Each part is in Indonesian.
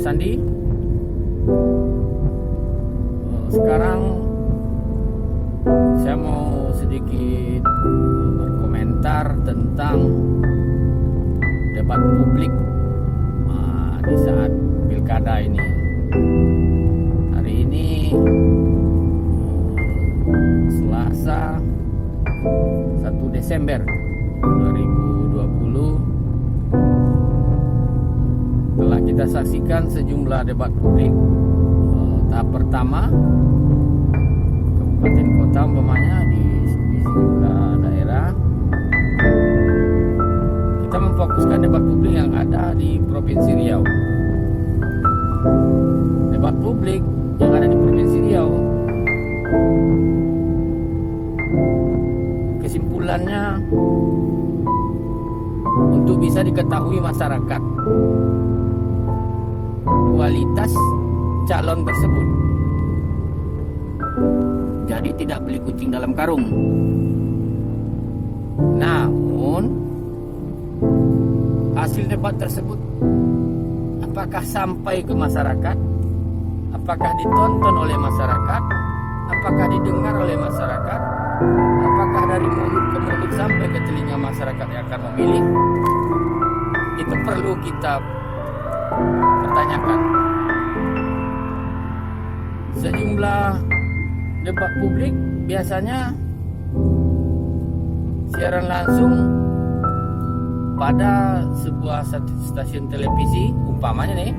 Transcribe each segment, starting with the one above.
Sandi. Sekarang saya mau sedikit berkomentar tentang debat publik di saat pilkada ini. Hari ini Selasa 1 Desember 2020 telah kita saksikan sejumlah debat publik. Tahap pertama kabupaten kota umpamanya di sejumlah daerah. Kita memfokuskan debat publik yang ada di Provinsi Riau. Debat publik yang ada di Provinsi Riau, kesimpulannya untuk bisa diketahui masyarakat kualitas calon tersebut. Jadi tidak beli kucing dalam karung. Namun hasil debat tersebut apakah sampai ke masyarakat? Apakah ditonton oleh masyarakat? Apakah didengar oleh masyarakat? Apakah dari mulut ke mulut sampai ke telinga masyarakat yang akan memilih? Itu perlu kita pertanyakan. Sejumlah debat publik biasanya siaran langsung pada sebuah stasiun televisi umpamanya nih,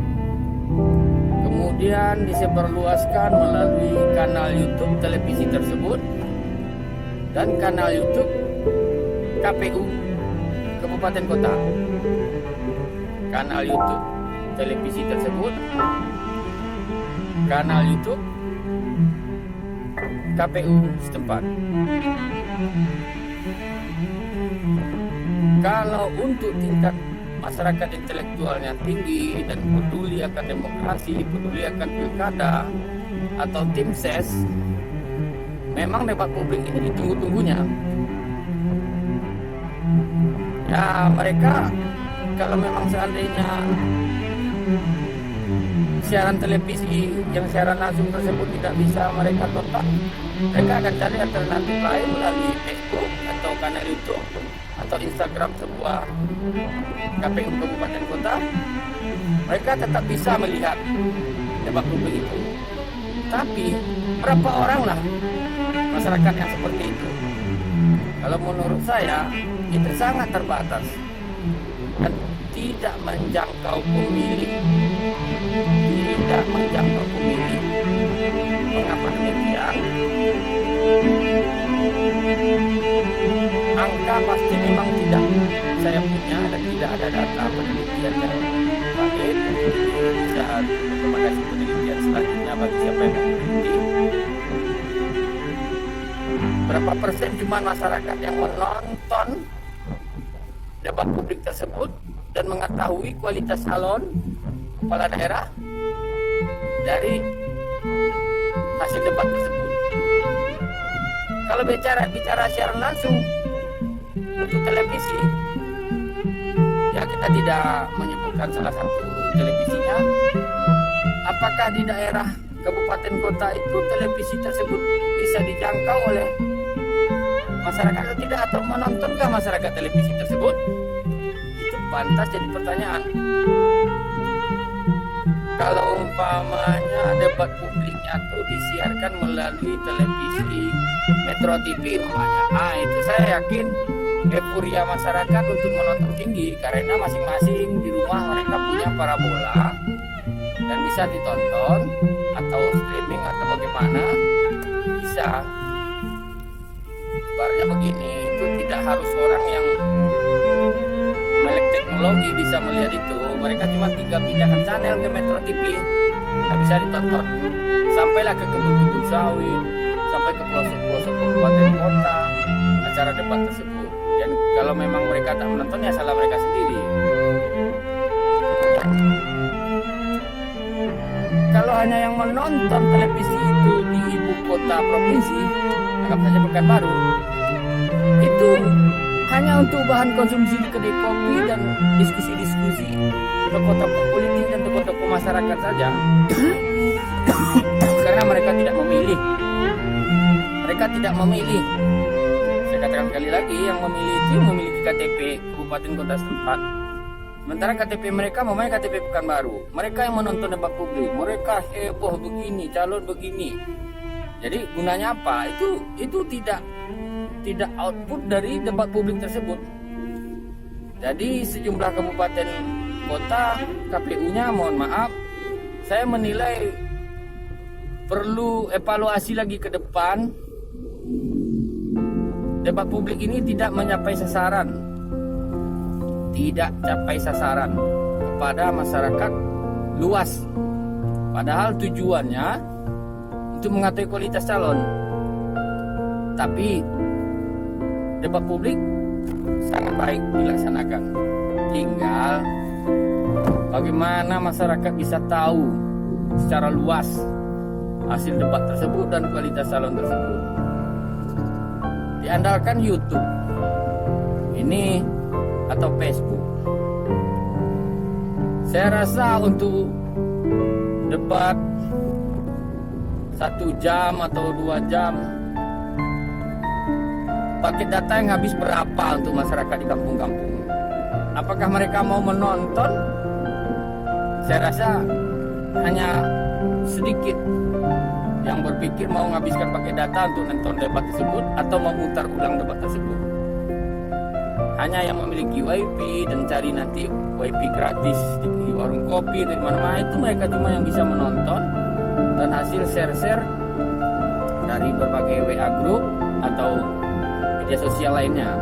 kemudian disebarluaskan melalui kanal YouTube televisi tersebut dan kanal YouTube KPU Kabupaten Kota. Kanal YouTube televisi tersebut, kanal YouTube KPU setempat. Kalau untuk tingkat masyarakat intelektualnya tinggi dan peduli akan demokrasi, peduli akan pilkada atau tim ses, memang debat publik ini ditunggu-tunggunya. Ya, mereka kalau memang seandainya siaran televisi yang siaran langsung tersebut tidak bisa mereka tonton, mereka akan cari alternatif lain melalui Facebook atau kanal YouTube atau Instagram sebuah KPU Kabupaten Kota. Mereka tetap bisa melihat debat publik itu. Tapi berapa orang lah masyarakat yang seperti itu? Kalau menurut saya itu sangat terbatas dan tidak menjangkau pemilih. Tidak menjangkau pemilih. Mengapa demikian? Angka pasti memang tidak saya punya dan tidak ada data penelitian yang valid. Bisa rekomendasi penelitian selanjutnya bagi siapa yang meneliti. Berapa persen cuma masyarakat yang menonton debat publik tersebut dan mengetahui kualitas calon kepala daerah dari hasil debat tersebut. Kalau bicara siaran langsung untuk televisi, ya kita tidak menyebutkan salah satu televisinya. Apakah di daerah kabupaten kota itu televisi tersebut bisa dijangkau oleh masyarakat atau tidak, atau menontonkah masyarakat televisi tersebut? Itu pantas jadi pertanyaan. Kalau umpamanya debat publiknya itu disiarkan melalui televisi Metro TV umpamanya, itu saya yakin euforia masyarakat untuk menonton tinggi karena masing-masing di rumah mereka punya parabola dan bisa ditonton atau streaming atau bagaimana bisa. Ibaratnya begini, itu tidak harus orang yang melek teknologi bisa melihat itu. Mereka cuma tinggal pindahkan channel ke Metro TV, nggak bisa ditonton. Sampailah ke kebun-kebun sawit, sampai ke pelosok-pelosok kabupaten kota, acara debat tersebut. Dan kalau memang mereka tak menonton, ya salah mereka sendiri. Kalau hanya yang menonton televisi itu di ibu kota provinsi, anggap saja Pekanbaru, itu hanya untuk bahan konsumsi di kedai kopi dan diskusi-diskusi tokoh-tokoh politik dan tokoh-tokoh masyarakat saja. Karena mereka tidak memilih. Mereka tidak memilih. Saya katakan sekali lagi, yang memilih itu yang memiliki KTP kabupaten kota setempat. Sementara KTP mereka memang KTP Pekanbaru. Mereka yang menonton debat publik. Mereka heboh begini, calon begini. Jadi gunanya apa? Itu tidak output dari debat publik tersebut. Jadi sejumlah kabupaten kota KPU-nya, mohon maaf, saya menilai perlu evaluasi lagi ke depan. Debat publik ini tidak mencapai sasaran. Tidak capai sasaran kepada masyarakat luas. Padahal tujuannya untuk mengetahui kualitas calon. Tapi debat publik sangat baik dilaksanakan. Tinggal bagaimana masyarakat bisa tahu secara luas hasil debat tersebut dan kualitas calon tersebut. Diandalkan YouTube ini atau Facebook. Saya rasa untuk debat 1 jam atau 2 jam, paket data yang habis berapa untuk masyarakat di kampung-kampung? Apakah mereka mau menonton? Saya rasa hanya sedikit yang berpikir mau menghabiskan paket data untuk nonton debat tersebut atau memutar ulang debat tersebut. Hanya yang memiliki WiFi dan cari nanti WiFi gratis di warung kopi di mana-mana, itu mereka cuma yang bisa menonton dan hasil share-share dari berbagai WA group atau media sosial lainnya.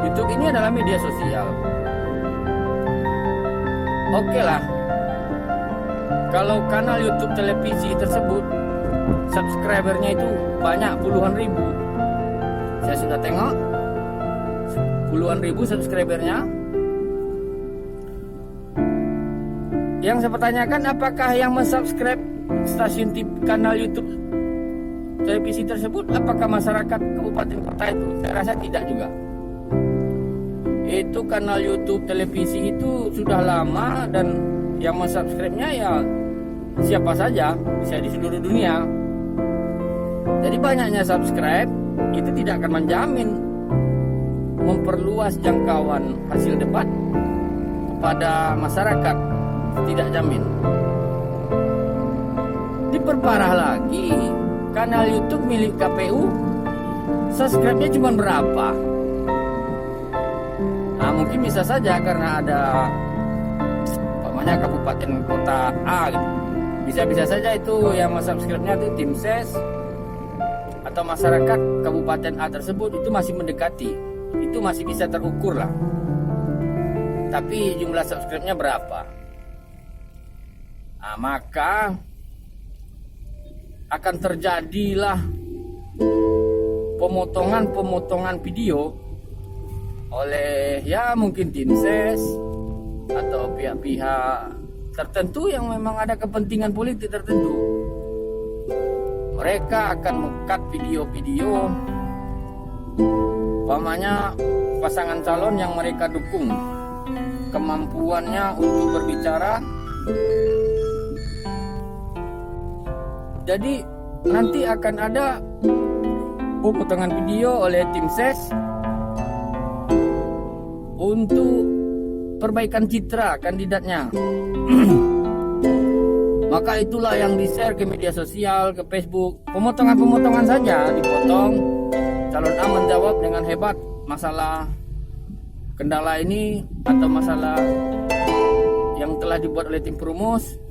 YouTube ini adalah media sosial. Oke lah, kalau kanal YouTube televisi tersebut subscribernya itu banyak, puluhan ribu. Saya sudah tengok puluhan ribu subscribernya. Yang saya pertanyakan, apakah yang mensubscribe stasiun TV kanal YouTube televisi tersebut apakah masyarakat kabupaten kota itu? Saya rasa tidak juga. Itu kanal YouTube televisi itu sudah lama dan yang mensubscribe-nya ya siapa saja, bisa di seluruh dunia. Jadi banyaknya subscribe itu tidak akan menjamin memperluas jangkauan hasil debat kepada masyarakat, tidak jamin. Diperparah lagi, kanal YouTube milik KPU subscribe-nya cuma berapa? Nah, mungkin bisa saja karena ada kabupaten kota A gitu. Bisa saja itu yang subscribe-nya itu tim ses atau masyarakat kabupaten A tersebut itu masih mendekati, itu masih bisa terukur lah. Tapi jumlah subscribe-nya berapa? Nah, maka akan terjadilah pemotongan video oleh ya mungkin tim ses atau pihak-pihak tertentu yang memang ada kepentingan politik tertentu. Mereka akan meng-cut video-video umpamanya pasangan calon yang mereka dukung, kemampuannya untuk berbicara. Jadi nanti akan ada pemotongan video oleh tim ses untuk perbaikan citra kandidatnya. Maka itulah yang di-share ke media sosial, ke Facebook. Pemotongan saja dipotong. Calon A menjawab dengan hebat masalah kendala ini atau masalah yang telah dibuat oleh tim perumus.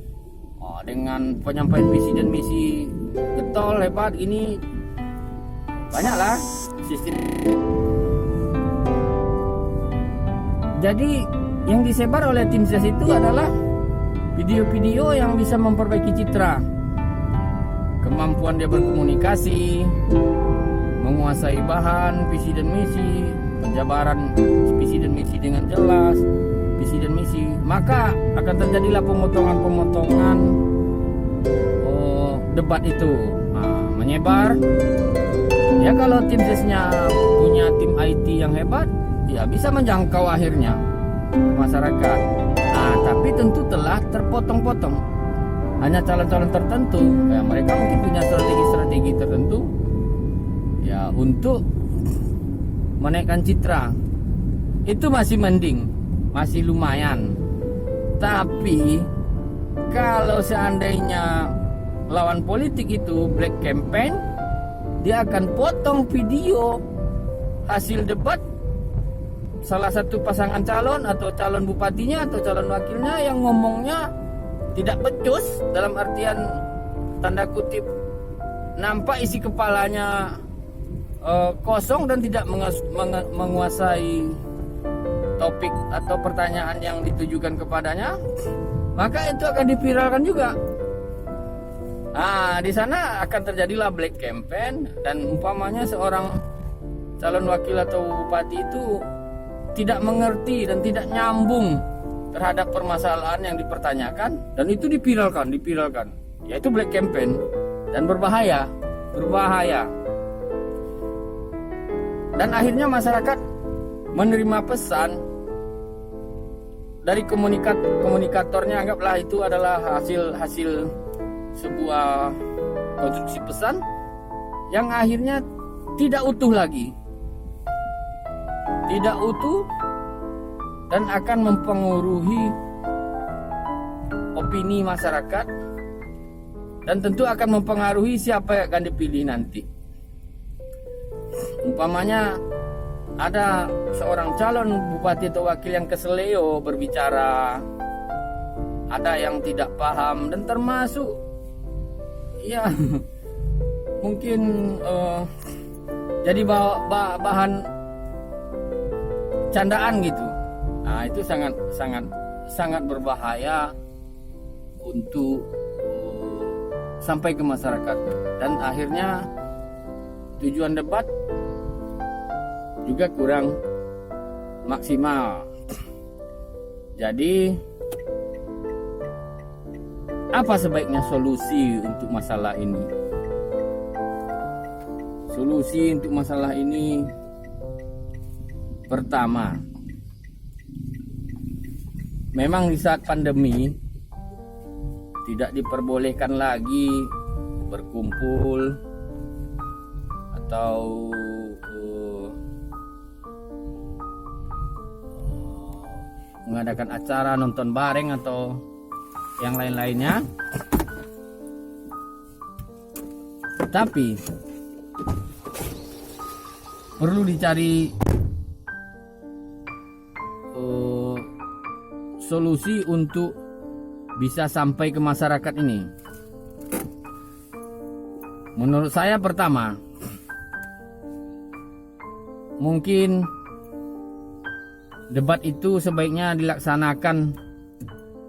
Dengan penyampaian visi dan misi getol hebat ini, banyaklah sistem. Jadi yang disebar oleh tim ses itu adalah video-video yang bisa memperbaiki citra, kemampuan dia berkomunikasi, menguasai bahan, visi dan misi, penjabaran visi dan misi dengan jelas, visi dan misi. Maka akan terjadilah pemotongan debat itu menyebar. Ya kalau tim sesnya punya tim IT yang hebat, ya bisa menjangkau akhirnya masyarakat. Tapi tentu telah terpotong-potong. Hanya calon-calon tertentu, ya mereka mungkin punya strategi-strategi tertentu ya untuk menaikkan citra. Itu masih mending, masih lumayan. Tapi kalau seandainya lawan politik itu black campaign, dia akan potong video hasil debat salah satu pasangan calon atau calon bupatinya atau calon wakilnya yang ngomongnya tidak becus, dalam artian tanda kutip nampak isi kepalanya kosong dan tidak menguasai topik atau pertanyaan yang ditujukan kepadanya, maka itu akan diviralkan juga. Nah, di sana akan terjadilah black campaign, dan umpamanya seorang calon wakil atau bupati itu tidak mengerti dan tidak nyambung terhadap permasalahan yang dipertanyakan, dan itu diviralkan, yaitu black campaign, dan berbahaya. Dan akhirnya masyarakat menerima pesan dari komunikatornya, anggaplah itu adalah hasil sebuah konstruksi pesan yang akhirnya tidak utuh lagi, dan akan mempengaruhi opini masyarakat, dan tentu akan mempengaruhi siapa yang akan dipilih nanti. Umpamanya ada seorang calon bupati atau wakil yang keseleo berbicara, ada yang tidak paham, dan termasuk ya mungkin jadi bahan candaan gitu. Nah, itu sangat berbahaya untuk sampai ke masyarakat, dan akhirnya tujuan debat juga kurang maksimal. Jadi apa sebaiknya solusi untuk masalah ini? Solusi untuk masalah ini, pertama, memang di saat pandemi tidak diperbolehkan lagi berkumpul atau mengadakan acara nonton bareng atau yang lain-lainnya. Tapi perlu dicari solusi untuk bisa sampai ke masyarakat ini. Menurut saya, pertama, mungkin debat itu sebaiknya dilaksanakan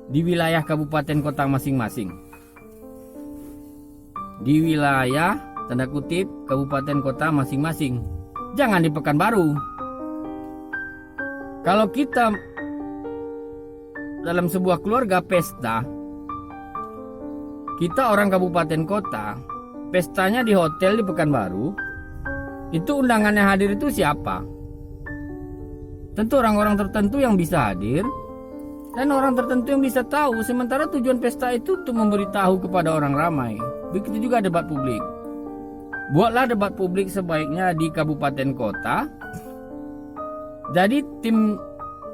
di wilayah kabupaten kota masing-masing. Di wilayah, tanda kutip, kabupaten kota masing-masing. Jangan di Pekanbaru. Kalau kita dalam sebuah keluarga pesta, kita orang kabupaten kota, pestanya di hotel di Pekanbaru, itu undangan yang hadir itu siapa? Tentu orang-orang tertentu yang bisa hadir, dan orang tertentu yang bisa tahu. Sementara tujuan pesta itu untuk memberitahu kepada orang ramai. Begitu juga debat publik. Buatlah debat publik sebaiknya di kabupaten kota. Jadi tim,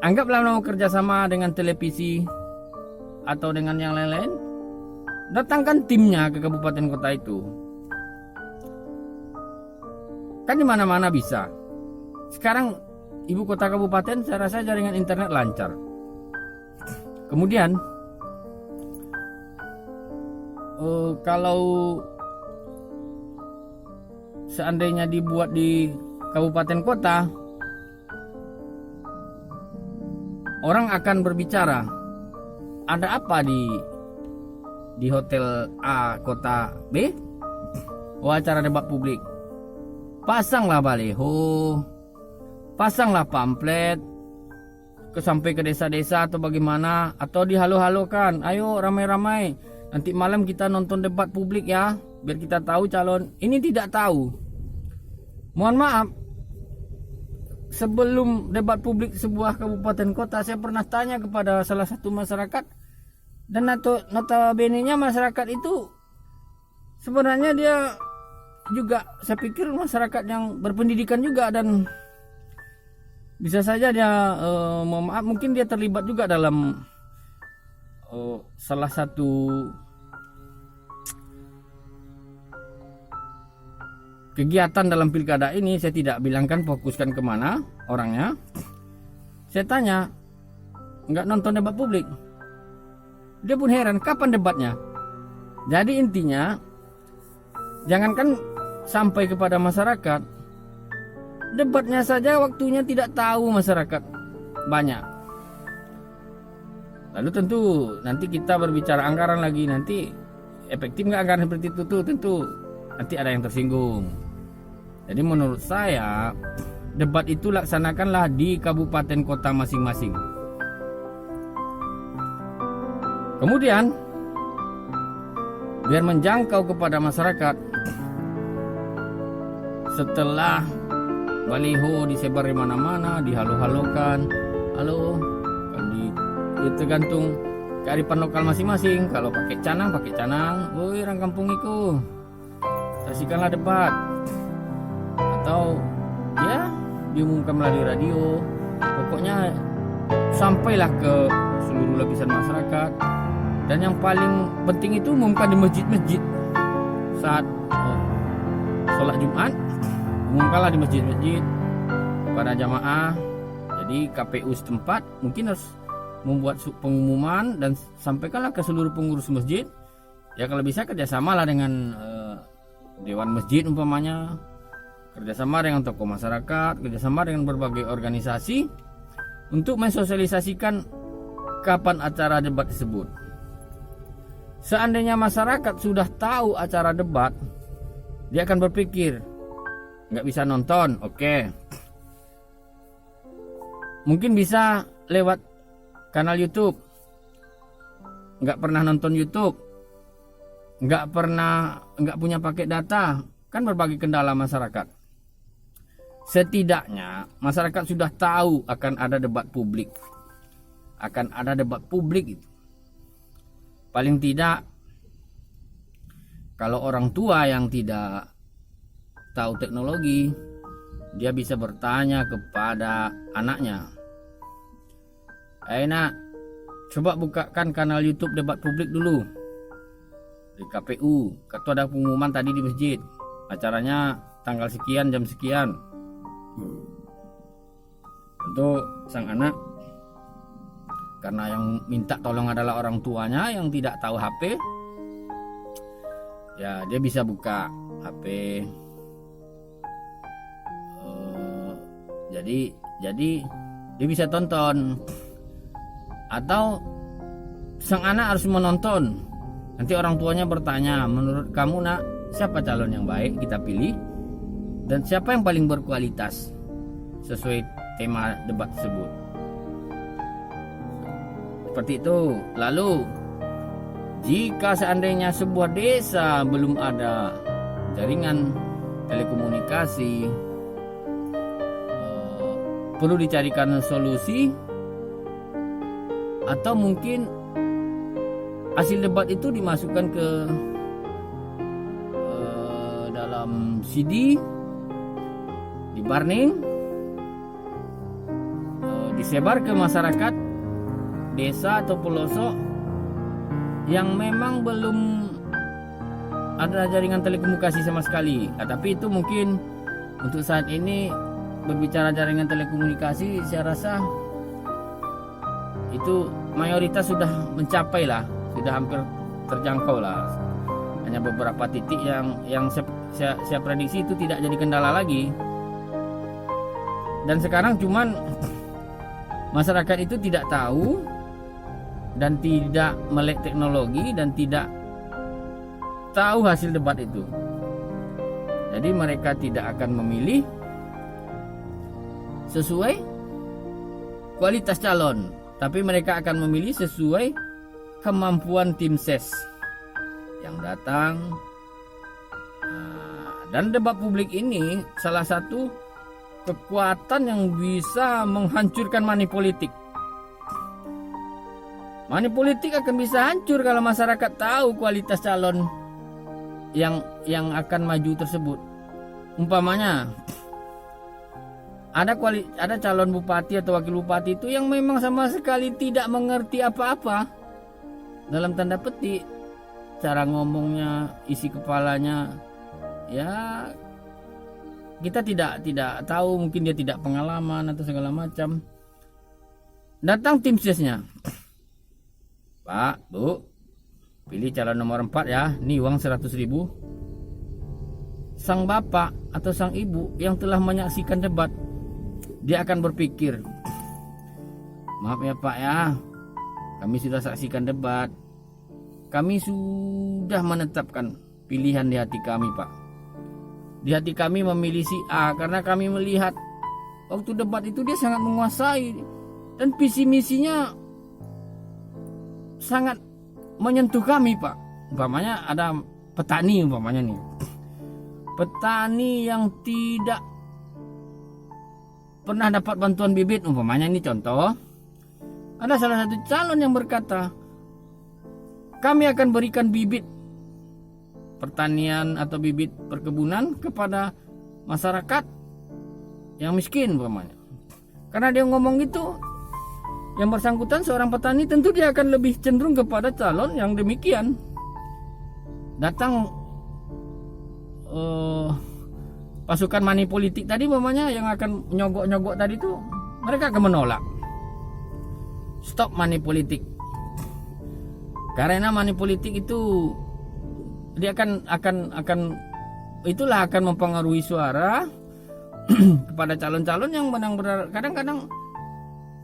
anggaplah mau kerjasama dengan televisi atau dengan yang lain-lain, datangkan timnya ke kabupaten kota itu. Kan di mana-mana bisa. Sekarang ibu kota kabupaten saya rasa jaringan internet lancar. Kemudian kalau seandainya dibuat di kabupaten kota, orang akan berbicara, ada apa di hotel A kota B? Oh, acara debat publik. Pasanglah baliho, pasanglah pamflet, sampai ke desa-desa atau bagaimana, atau dihalo-halokan, ayo ramai-ramai, nanti malam kita nonton debat publik ya, biar kita tahu calon ini. Tidak tahu. Mohon maaf, sebelum debat publik sebuah kabupaten kota, saya pernah tanya kepada salah satu masyarakat, dan notabene-nya masyarakat itu sebenarnya dia juga, saya pikir masyarakat yang berpendidikan juga, dan bisa saja dia mungkin dia terlibat juga dalam salah satu kegiatan dalam pilkada ini. Saya tidak bilangkan fokuskan kemana orangnya. Saya tanya, nggak nonton debat publik. Dia pun heran, kapan debatnya? Jadi intinya, jangankan sampai kepada masyarakat, debatnya saja waktunya tidak tahu masyarakat banyak. Lalu tentu nanti kita berbicara anggaran lagi, nanti efektif nggak anggaran seperti itu tuh, tentu nanti ada yang tersinggung. Jadi menurut saya, debat itu laksanakanlah di kabupaten kota masing-masing. Kemudian biar menjangkau kepada masyarakat, setelah baliho disebar di mana-mana, dihalo-halokan, halo, tergantung kearifan lokal masing-masing. Kalau pakai canang, woi orang kampung iku, saksikanlah debat. Atau ya diumumkan melalui radio. Pokoknya sampailah ke seluruh lapisan masyarakat. Dan yang paling penting itu umumkan di masjid-masjid saat sholat Jumat. Umumkanlah di masjid-masjid pada jamaah. Jadi KPU setempat mungkin harus membuat pengumuman dan sampaikanlah ke seluruh pengurus masjid. Ya kalau bisa kerjasamalah dengan dewan masjid umpamanya, kerjasama dengan tokoh masyarakat, kerjasama dengan berbagai organisasi untuk mensosialisasikan kapan acara debat tersebut. Seandainya masyarakat sudah tahu acara debat, dia akan berpikir nggak bisa nonton, oke. Mungkin bisa lewat kanal YouTube. Nggak pernah nonton YouTube, nggak punya paket data, kan berbagai kendala masyarakat. Setidaknya masyarakat sudah tahu akan ada debat publik, itu. Paling tidak, kalau orang tua yang tidak tahu teknologi, dia bisa bertanya kepada anaknya, nak, coba bukakan kanal YouTube debat publik dulu di KPU. Ketua ada pengumuman tadi di masjid, acaranya tanggal sekian, jam sekian. Untuk sang anak, karena yang minta tolong adalah orang tuanya yang tidak tahu HP, ya dia bisa buka HP. Jadi dia bisa tonton. Atau sang anak harus menonton. Nanti orang tuanya bertanya, menurut kamu nak, siapa calon yang baik kita pilih, dan siapa yang paling berkualitas sesuai tema debat tersebut. Seperti itu. Lalu jika seandainya sebuah desa belum ada jaringan telekomunikasi, perlu dicarikan solusi, atau mungkin hasil debat itu dimasukkan ke dalam CD, dibarning, disebar ke masyarakat desa atau pelosok yang memang belum ada jaringan telekomunikasi sama sekali. Tapi itu mungkin untuk saat ini berbicara jaringan telekomunikasi, saya rasa itu mayoritas sudah mencapai lah, sudah hampir terjangkau lah. Hanya beberapa titik yang saya prediksi itu tidak jadi kendala lagi. Dan sekarang cuman masyarakat itu tidak tahu dan tidak melek teknologi dan tidak tahu hasil debat itu. Jadi mereka tidak akan memilih sesuai kualitas calon, tapi mereka akan memilih sesuai kemampuan tim ses yang datang. Dan debat publik ini salah satu kekuatan yang bisa menghancurkan money politik. Money politik akan bisa hancur kalau masyarakat tahu kualitas calon yang akan maju tersebut. Umpamanya ada calon bupati atau wakil bupati itu yang memang sama sekali tidak mengerti apa-apa, dalam tanda petik, cara ngomongnya, isi kepalanya, ya kita tidak tahu, mungkin dia tidak pengalaman atau segala macam. Datang tim sesnya, Pak, Bu, pilih calon nomor 4 ya, ini uang 100.000. Sang bapak atau sang ibu yang telah menyaksikan debat, dia akan berpikir, maaf ya Pak ya, kami sudah saksikan debat, kami sudah menetapkan pilihan di hati kami Pak. Di hati kami memilih si A karena kami melihat waktu debat itu dia sangat menguasai dan visi misinya sangat menyentuh kami Pak. Umpamanya ada petani, umpamanya nih, petani yang tidak pernah dapat bantuan bibit, umpamanya ini contoh. Ada salah satu calon yang berkata, kami akan berikan bibit pertanian atau bibit perkebunan kepada masyarakat yang miskin, umpamanya. Karena dia ngomong gitu, yang bersangkutan seorang petani, tentu dia akan lebih cenderung kepada calon yang demikian. Datang pasukan money politik tadi, umpamanya yang akan nyogok-nyogok tadi itu, mereka akan menolak. Stop money politik. Karena money politik itu dia akan itulah akan mempengaruhi suara kepada calon-calon yang benar-benar, kadang-kadang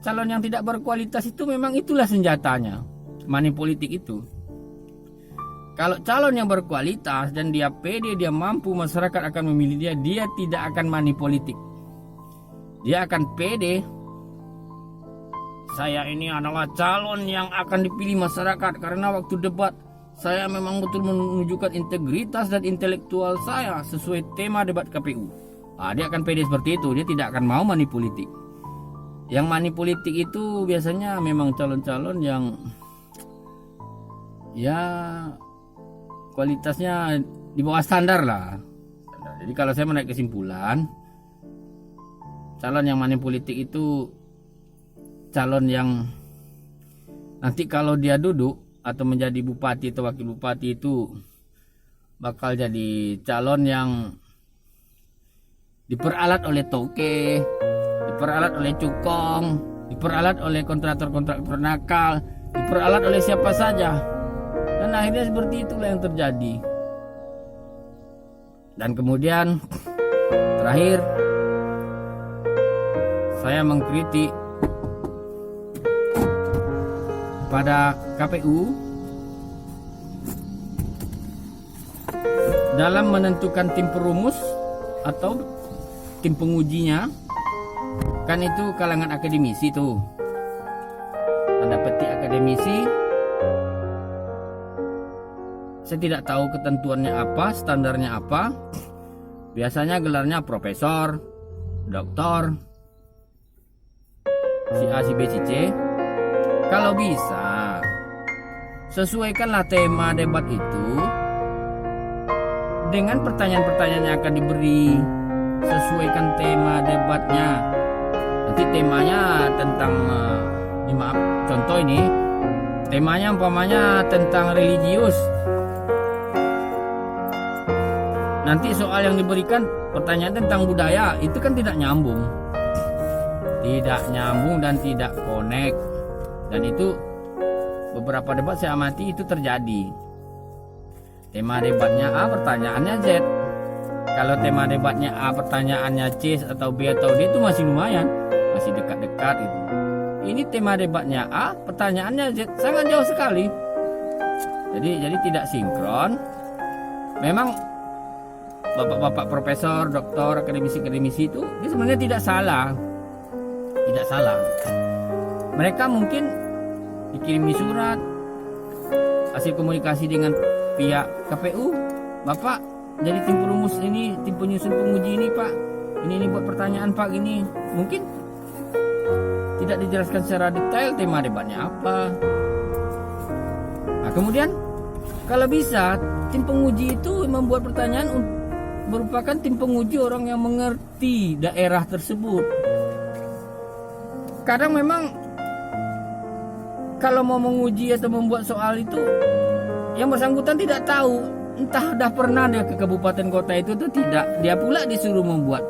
calon yang tidak berkualitas itu memang itulah senjatanya money politik itu. Kalau calon yang berkualitas dan dia pede, dia mampu, masyarakat akan memilih dia tidak akan money politik. Dia akan pede, saya ini adalah calon yang akan dipilih masyarakat karena waktu debat saya memang betul menunjukkan integritas dan intelektual saya sesuai tema debat KPU. Dia akan pede seperti itu, dia tidak akan mau money politik. Yang money politik itu biasanya memang calon-calon yang ya kualitasnya di bawah standar lah. Jadi kalau saya menaik kesimpulan, calon yang money politik itu calon yang nanti kalau dia duduk atau menjadi bupati atau wakil bupati itu bakal jadi calon yang diperalat oleh toke, diperalat oleh cukong, diperalat oleh kontraktor-kontraktor nakal, diperalat oleh siapa saja. Dan akhirnya seperti itulah yang terjadi. Dan kemudian terakhir saya mengkritik pada KPU dalam menentukan tim perumus atau tim pengujinya. Kan itu kalangan akademisi tuh, tanda petik akademisi. Saya tidak tahu ketentuannya apa, standarnya apa. Biasanya gelarnya profesor, doktor, si A, si B, si C. Kalau bisa, sesuaikanlah tema debat itu dengan pertanyaan-pertanyaan yang akan diberi. Sesuaikan tema debatnya. Nanti temanya tentang, maaf, contoh ini, temanya umpamanya tentang religius. Nanti soal yang diberikan pertanyaan tentang budaya, itu kan tidak nyambung. Tidak nyambung dan tidak connect. Dan itu beberapa debat saya amati itu terjadi. Tema debatnya A, pertanyaannya Z. Kalau tema debatnya A, pertanyaannya C atau B atau D itu masih lumayan, masih dekat-dekat itu. Ini tema debatnya A, pertanyaannya Z, sangat jauh sekali. Jadi tidak sinkron. Memang bapak-bapak profesor, doktor, akademisi-akademisi itu dia sebenarnya tidak salah. Tidak salah. Mereka mungkin dikirimi surat, hasil komunikasi dengan pihak KPU, Bapak jadi tim perumus ini, tim penyusun penguji ini Pak, ini buat pertanyaan Pak gini, mungkin tidak dijelaskan secara detail tema debatnya apa. Nah, kemudian kalau bisa tim penguji itu membuat pertanyaan merupakan tim penguji orang yang mengerti daerah tersebut. Kadang memang kalau mau menguji atau membuat soal itu yang bersangkutan tidak tahu, entah dah pernah dia ke kabupaten kota itu atau tidak. Dia pula disuruh membuat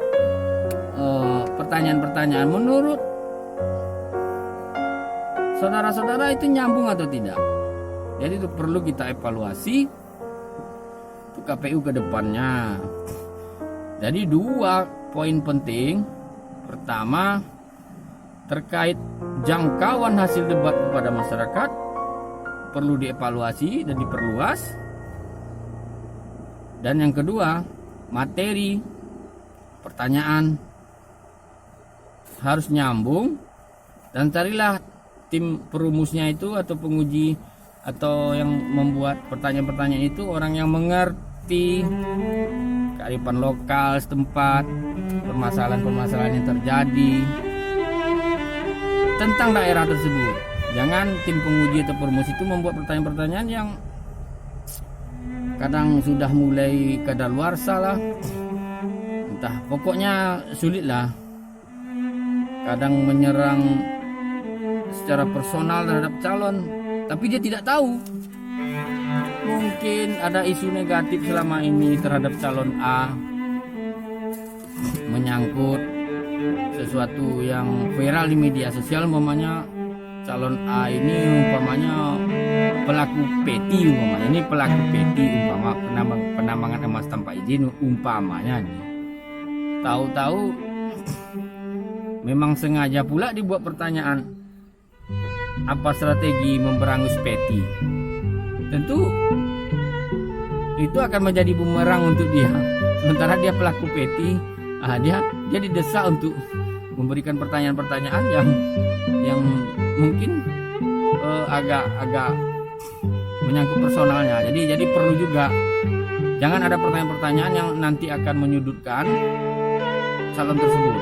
pertanyaan-pertanyaan. Menurut saudara-saudara itu nyambung atau tidak? Jadi itu perlu kita evaluasi untuk KPU ke depannya. Jadi 2 poin penting. Pertama, terkait jangkauan hasil debat kepada masyarakat perlu dievaluasi dan diperluas. Dan yang kedua, materi pertanyaan harus nyambung, dan carilah tim perumusnya itu atau penguji atau yang membuat pertanyaan-pertanyaan itu orang yang mengerti kearifan lokal setempat, permasalahan-permasalahan yang terjadi tentang daerah tersebut. Jangan tim penguji atau perumus itu membuat pertanyaan-pertanyaan yang kadang sudah mulai kadaluarsa lah, entah pokoknya sulit lah, kadang menyerang secara personal terhadap calon, tapi dia tidak tahu mungkin ada isu negatif selama ini terhadap calon A, menyangkut sesuatu yang viral di media sosial, umpamanya calon A ini umpamanya pelaku peti, umpamanya ini pelaku peti, umpama penambangan emas tanpa izin, umpamanya nih. Tahu-tahu memang sengaja pula dibuat pertanyaan, apa strategi memberangus peti? Tentu itu akan menjadi bumerang untuk dia. Sementara dia pelaku peti, dia didesak untuk memberikan pertanyaan-pertanyaan yang mungkin agak menyangkut personalnya. Jadi perlu juga jangan ada pertanyaan-pertanyaan yang nanti akan menyudutkan calon tersebut.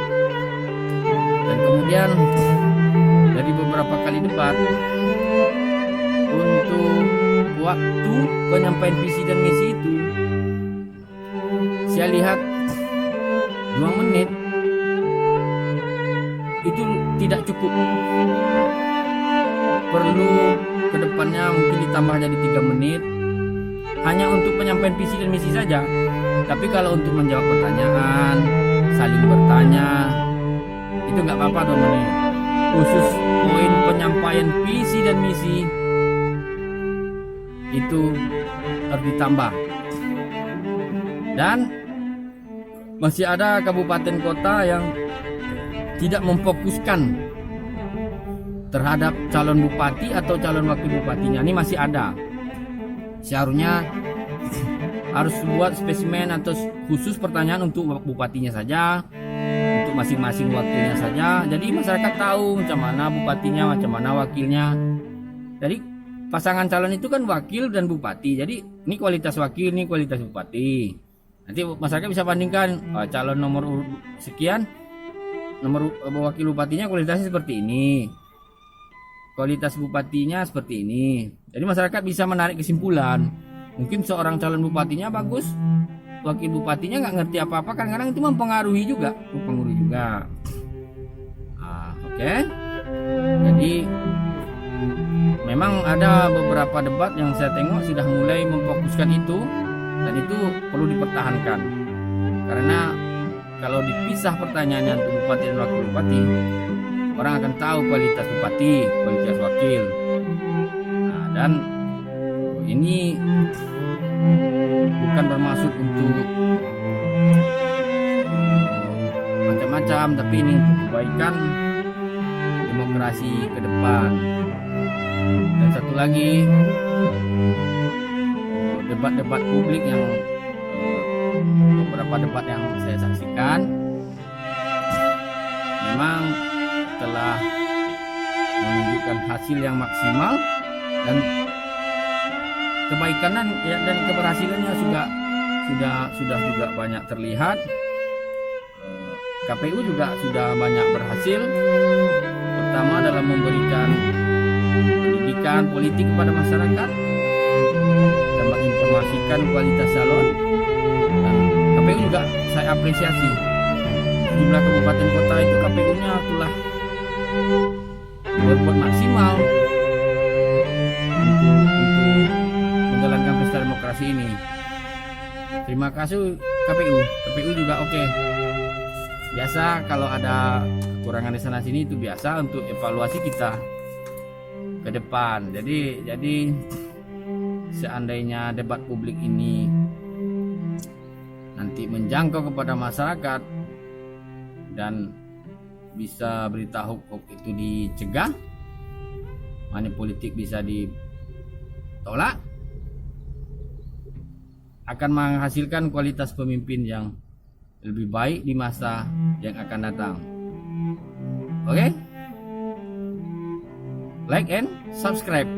Dan kemudian dari beberapa kali debat, untuk waktu penyampaian visi dan misi itu saya lihat 2 menit itu tidak cukup. Perlu kedepannya mungkin ditambah jadi 3 menit hanya untuk penyampaian visi dan misi saja. Tapi kalau untuk menjawab pertanyaan, saling bertanya, itu nggak apa-apa 2 menit. Khusus poin penyampaian visi dan misi itu harus ditambah. Dan masih ada kabupaten kota yang tidak memfokuskan terhadap calon bupati atau calon wakil bupatinya. Ini masih ada. Seharusnya harus buat spesimen atau khusus pertanyaan untuk bupatinya saja, untuk masing-masing wakilnya saja. Jadi masyarakat tahu macam mana bupatinya, macam mana wakilnya. Jadi pasangan calon itu kan wakil dan bupati. Jadi ini kualitas wakil, ini kualitas bupati. Nanti masyarakat bisa bandingkan calon nomor sekian, nomor wakil bupatinya kualitasnya seperti ini, kualitas bupatinya seperti ini. Jadi masyarakat bisa menarik kesimpulan. Mungkin seorang calon bupatinya bagus, wakil bupatinya nggak ngerti apa-apa, kadang-kadang itu mempengaruhi juga. Oke. Jadi memang ada beberapa debat yang saya tengok sudah mulai memfokuskan itu, dan itu perlu dipertahankan. Karena kalau dipisah pertanyaannya untuk bupati dan wakil bupati, orang akan tahu kualitas bupati, kualitas wakil. Dan ini bukan bermaksud untuk macam-macam, tapi ini untuk kebaikan demokrasi ke depan. Dan satu lagi, debat-debat publik yang beberapa debat yang saya saksikan memang telah menunjukkan hasil yang maksimal, dan kebaikan dan keberhasilannya sudah juga banyak terlihat. KPU juga sudah banyak berhasil, pertama dalam memberikan pendidikan politik kepada masyarakat dan menginformasikan kualitas calon. Dan KPU juga saya apresiasi, jumlah kabupaten kota itu KPU-nya telah berbuat maksimal untuk menjalankan pesta demokrasi ini. Terima kasih KPU juga oke. Biasa kalau ada kekurangan di sana sini itu biasa untuk evaluasi kita ke depan. Jadi seandainya debat publik ini nanti menjangkau kepada masyarakat dan bisa berita hoax itu dicegah, money politik bisa ditolak, akan menghasilkan kualitas pemimpin yang lebih baik di masa yang akan datang. Oke? Like and subscribe.